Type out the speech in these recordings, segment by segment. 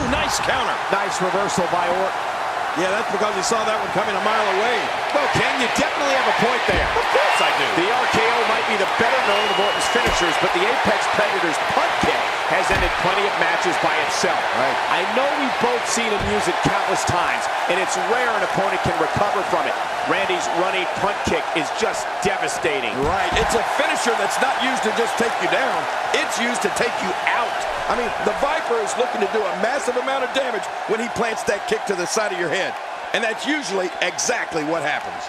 Nice counter. Nice reversal by Orton. Yeah, that's because he saw that one coming a mile away. Well, Ken, you definitely have a point there. Of course I do. The RKO might be the better known of Orton's finishers, but the Apex Predator's punt kick has ended plenty of matches by itself. Right. I know we've both seen him use it countless times, and it's rare an opponent can recover from it. Randy's running punt kick is just devastating. Right. It's a finisher that's not used to just take you down. It's used to take you out. I mean, the Viper is looking to do a massive amount of damage when he plants that kick to the side of your head. And that's usually exactly what happens.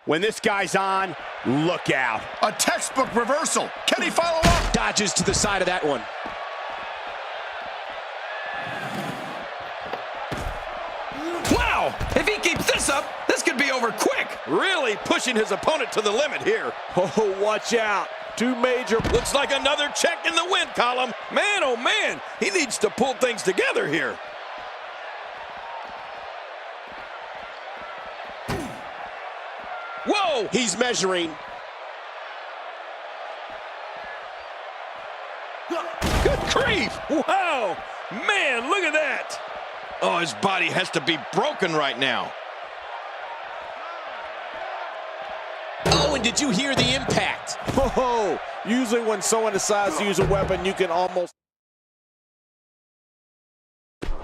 When this guy's on, look out. A textbook reversal. Can he follow up? Dodges to the side of that one. Wow! If he keeps this up, this could be over quick. Really pushing his opponent to the limit here. Oh, watch out. Two major. Looks like another check in the win column. Man, oh man, he needs to pull things together here. Whoa! He's measuring. Good grief! Wow! Man, look at that! Oh, his body has to be broken right now. Oh, and did you hear the impact? Oh, usually when someone decides to use a weapon, you can almost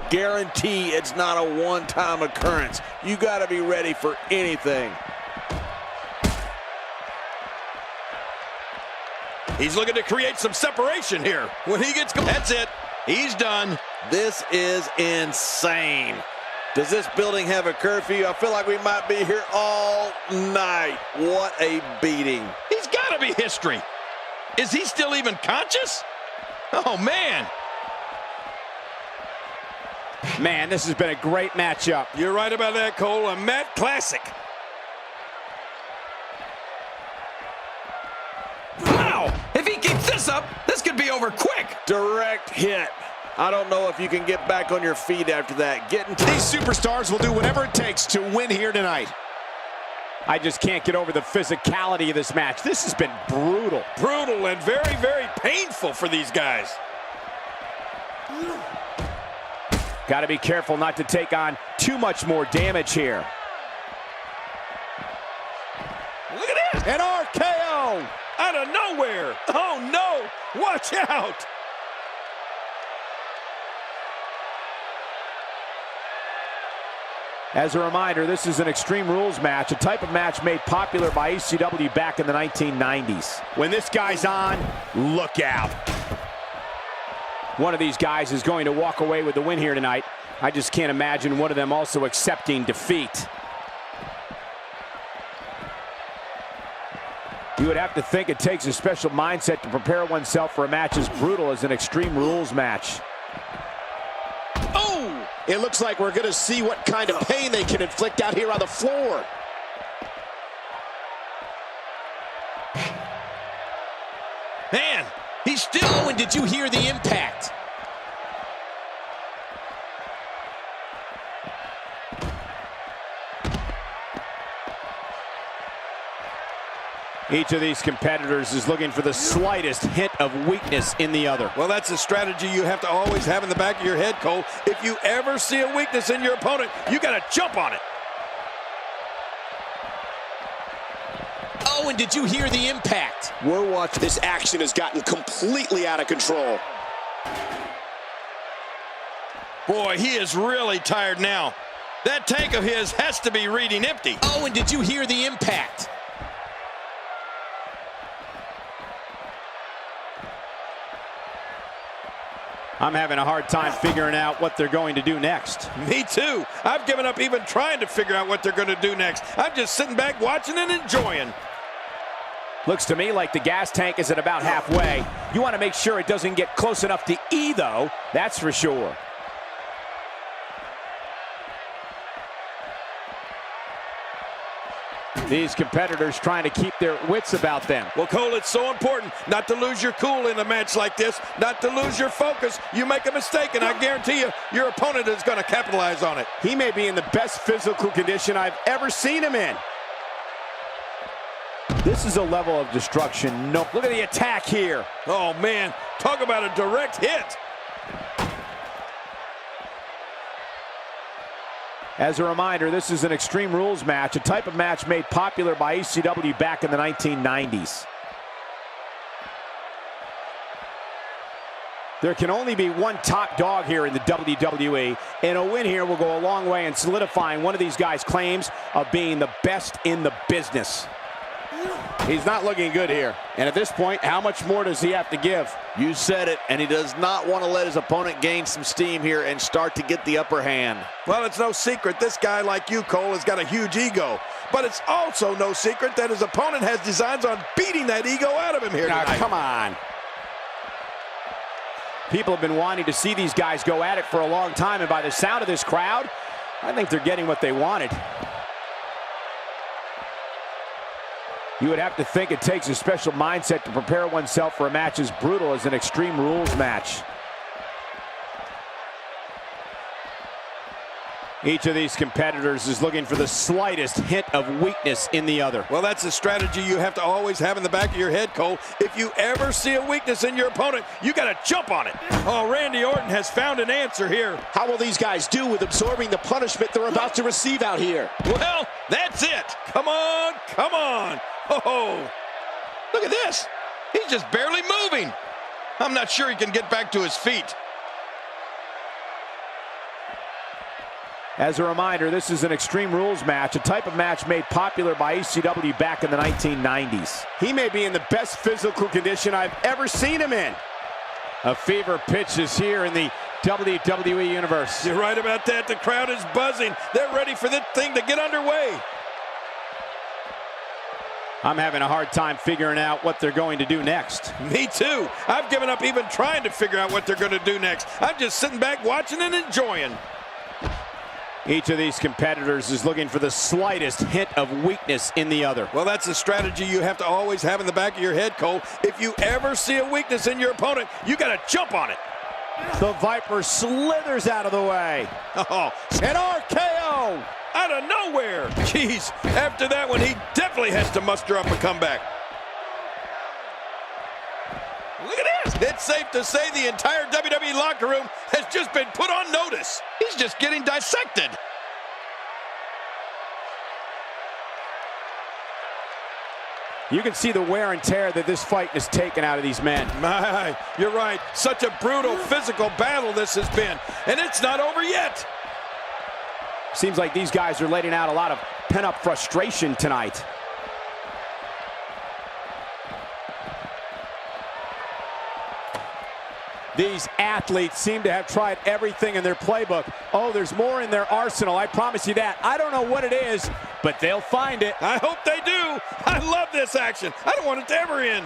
guarantee it's not a one-time occurrence. You got to be ready for anything. He's looking to create some separation here. When he gets going, that's it. He's done. This is insane. Does this building have a curfew? I feel like we might be here all night. What a beating. He's got to be history. Is he still even conscious? Oh, man. Man, this has been a great matchup. You're right about that, Cole. A Matt classic. Wow! If he keeps this up, this could be over quick. Direct hit. I don't know if you can get back on your feet after that. These superstars will do whatever it takes to win here tonight. I just can't get over the physicality of this match. This has been brutal. Brutal and very, very painful for these guys. Got to be careful not to take on too much more damage here. Look at this. An RKO. Out of nowhere. Oh, no. Watch out. As a reminder, this is an Extreme Rules match, a type of match made popular by ECW back in the 1990s. When this guy's on, look out. One of these guys is going to walk away with the win here tonight. I just can't imagine one of them also accepting defeat. You would have to think it takes a special mindset to prepare oneself for a match as brutal as an Extreme Rules match. Oh! It looks like we're going to see what kind of pain they can inflict out here on the floor. Man, he's still... Oh, and did you hear the impact? Each of these competitors is looking for the slightest hint of weakness in the other. Well, that's a strategy you have to always have in the back of your head, Cole. If you ever see a weakness in your opponent, you got to jump on it. Oh, and did you hear the impact? We're watching. This action has gotten completely out of control. Boy, he is really tired now. That tank of his has to be reading empty. Oh, and did you hear the impact? I'm having a hard time figuring out what they're going to do next. Me too. I've given up even trying to figure out what they're going to do next. I'm just sitting back watching and enjoying. Looks to me like the gas tank is at about halfway. You want to make sure it doesn't get close enough to E, though. That's for sure. These competitors trying to keep their wits about them. Well, Cole, it's so important not to lose your cool in a match like this, not to lose your focus. You make a mistake, and I guarantee you, your opponent is going to capitalize on it. He may be in the best physical condition I've ever seen him in. This is a level of destruction. No, look at the attack here. Oh, man, talk about a direct hit. As a reminder, this is an Extreme Rules match, a type of match made popular by ECW back in the 1990s. There can only be one top dog here in the WWE, and a win here will go a long way in solidifying one of these guys' claims of being the best in the business. He's not looking good here. And at this point, how much more does he have to give? You said it, and he does not want to let his opponent gain some steam here and start to get the upper hand. Well, it's no secret this guy like you, Cole, has got a huge ego. But it's also no secret that his opponent has designs on beating that ego out of him here tonight. Now, come on. People have been wanting to see these guys go at it for a long time, and by the sound of this crowd, I think they're getting what they wanted. You would have to think it takes a special mindset to prepare oneself for a match as brutal as an Extreme Rules match. Each of these competitors is looking for the slightest hint of weakness in the other. Well, that's a strategy you have to always have in the back of your head, Cole. If you ever see a weakness in your opponent, you got to jump on it. Oh, Randy Orton has found an answer here. How will these guys do with absorbing the punishment they're about to receive out here? Well, that's it. Come on, come on. Oh, look at this. He's just barely moving. I'm not sure he can get back to his feet. As a reminder, this is an Extreme Rules match, a type of match made popular by ECW back in the 1990s. He may be in the best physical condition I've ever seen him in. A fever pitch is here in the WWE Universe. You're right about that. The crowd is buzzing. They're ready for this thing to get underway. I'm having a hard time figuring out what they're going to do next. Me too. I've given up even trying to figure out what they're going to do next. I'm just sitting back watching and enjoying. Each of these competitors is looking for the slightest hint of weakness in the other. Well, that's a strategy you have to always have in the back of your head, Cole. If you ever see a weakness in your opponent, you got to jump on it. The Viper slithers out of the way. Oh, an RKO! Out of nowhere. Jeez, after that one, he definitely has to muster up a comeback. Look at this. It's safe to say the entire WWE locker room has just been put on notice. He's just getting dissected. You can see the wear and tear that this fight has taken out of these men. My, you're right. Such a brutal physical battle this has been. And it's not over yet. Seems like these guys are letting out a lot of pent-up frustration tonight. These athletes seem to have tried everything in their playbook. Oh, there's more in their arsenal, I promise you that. I don't know what it is, but they'll find it. I hope they do. I love this action. I don't want it to ever end.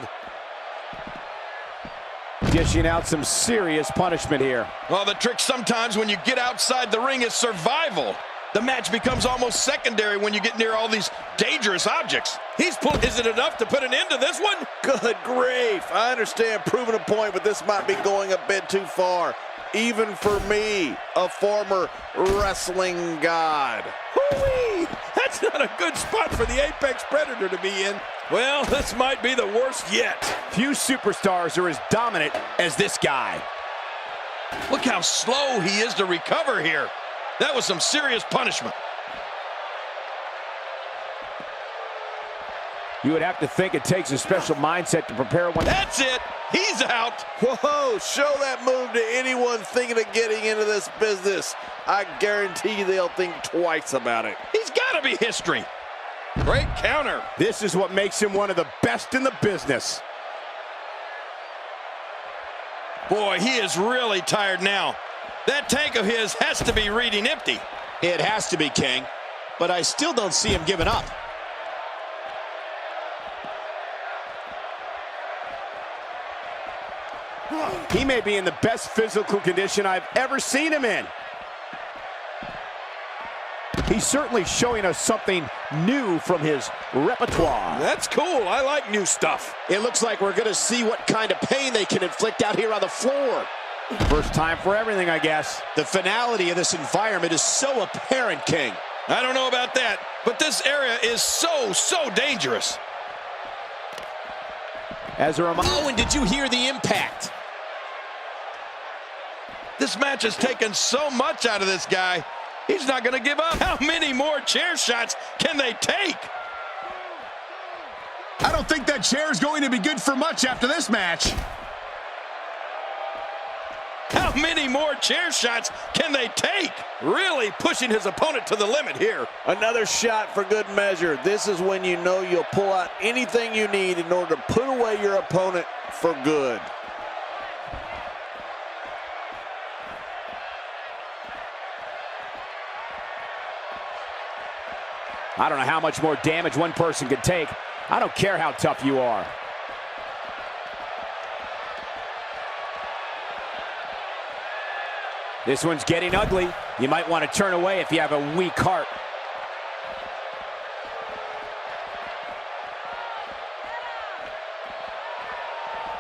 Dishing out some serious punishment here. Well, the trick sometimes when you get outside the ring is survival. The match becomes almost secondary when you get near all these dangerous objects. Is it enough to put an end to this one? Good grief. I understand proving a point, but this might be going a bit too far. Even for me, a former wrestling god. Hoo-wee! That's not a good spot for the Apex Predator to be in. Well, this might be the worst yet. Few superstars are as dominant as this guy. Look how slow he is to recover here. That was some serious punishment. You would have to think it takes a special mindset to prepare one. That's it. He's out. Whoa, show that move to anyone thinking of getting into this business. I guarantee they'll think twice about it. He's got to be history. Great counter. This is what makes him one of the best in the business. Boy, he is really tired now. That tank of his has to be reading empty. It has to be, King, but I still don't see him giving up. He may be in the best physical condition I've ever seen him in. He's certainly showing us something new from his repertoire. That's cool. I like new stuff. It looks like we're going to see what kind of pain they can inflict out here on the floor. First time for everything, I guess. The finality of this environment is so apparent, King. I don't know about that, but this area is so dangerous. As a reminder. Oh, and did you hear the impact? This match has taken so much out of this guy. He's not going to give up. How many more chair shots can they take? I don't think that chair is going to be good for much after this match. How many more chair shots can they take? Really pushing his opponent to the limit here. Another shot for good measure. This is when you know you'll pull out anything you need in order to put away your opponent for good. I don't know how much more damage one person can take. I don't care how tough you are. This one's getting ugly. You might want to turn away if you have a weak heart.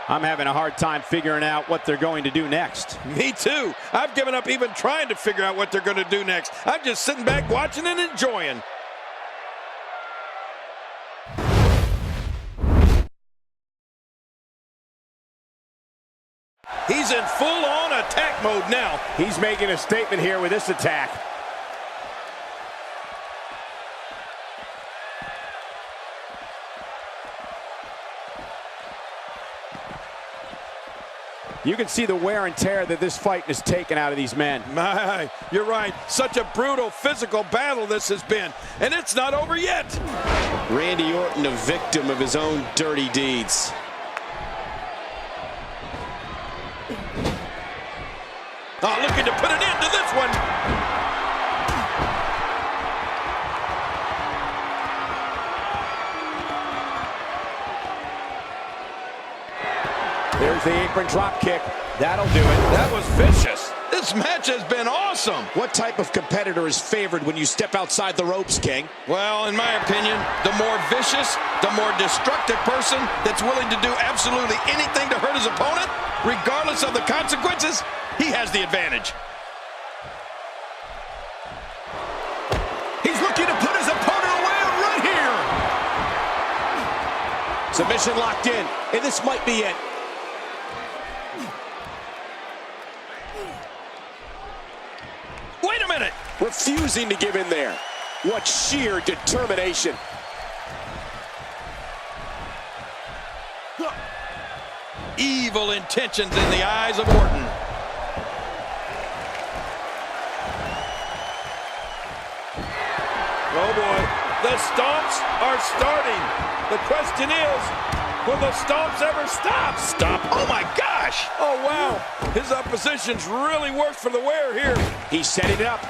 I'm having a hard time figuring out what they're going to do next. Me too. I've given up even trying to figure out what they're going to do next. I'm just sitting back watching and enjoying. He's in full-on attack mode now. He's making a statement here with this attack. You can see the wear and tear that this fight has taken out of these men. My, you're right. Such a brutal physical battle this has been. And it's not over yet. Randy Orton, a victim of his own dirty deeds. Oh, looking to put an end to this one. There's the apron drop kick. That'll do it. That was vicious. This match has been awesome. What type of competitor is favored when you step outside the ropes, King? Well, in my opinion, the more vicious, the more destructive person that's willing to do absolutely anything to hurt his opponent, regardless of the consequences, he has the advantage. He's looking to put his opponent away right here. Submission locked in, and this might be it. Wait a minute. Refusing to give in there. What sheer determination. Evil intentions in the eyes of Orton. Oh boy, the stomps are starting. The question is, will the stomps ever stop? Stop. Oh my gosh. Oh wow, his opposition's really worked for the wear here. He's setting it up.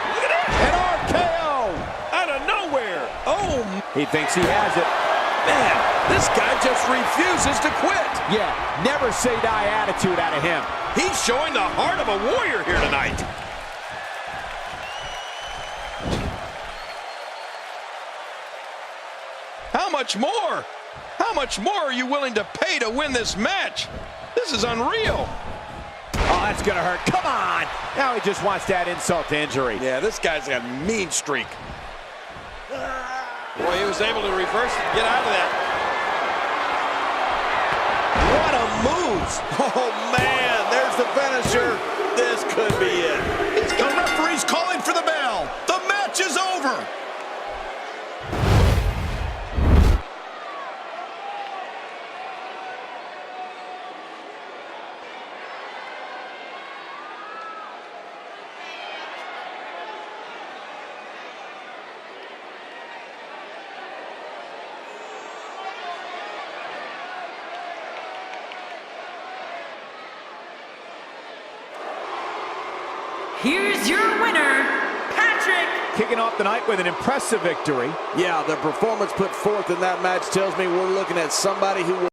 Look at that. An RKO. Out of nowhere. Oh He thinks he has it. man, this guy just refuses to quit. Yeah, never say die attitude out of him. He's showing the heart of a warrior here tonight. How much more? How much more are you willing to pay to win this match? This is unreal. Oh, that's gonna hurt. Come on. Now he just wants that insult to injury. Yeah, this guy's got a mean streak. Boy, he was able to reverse it and get out of that. What a move. Oh, man, there's the finisher. This could be it. The referee's calling for the bell. The match is over. Here's your winner, Patrick. Kicking off the night with an impressive victory. Yeah, the performance put forth in that match tells me we're looking at somebody who will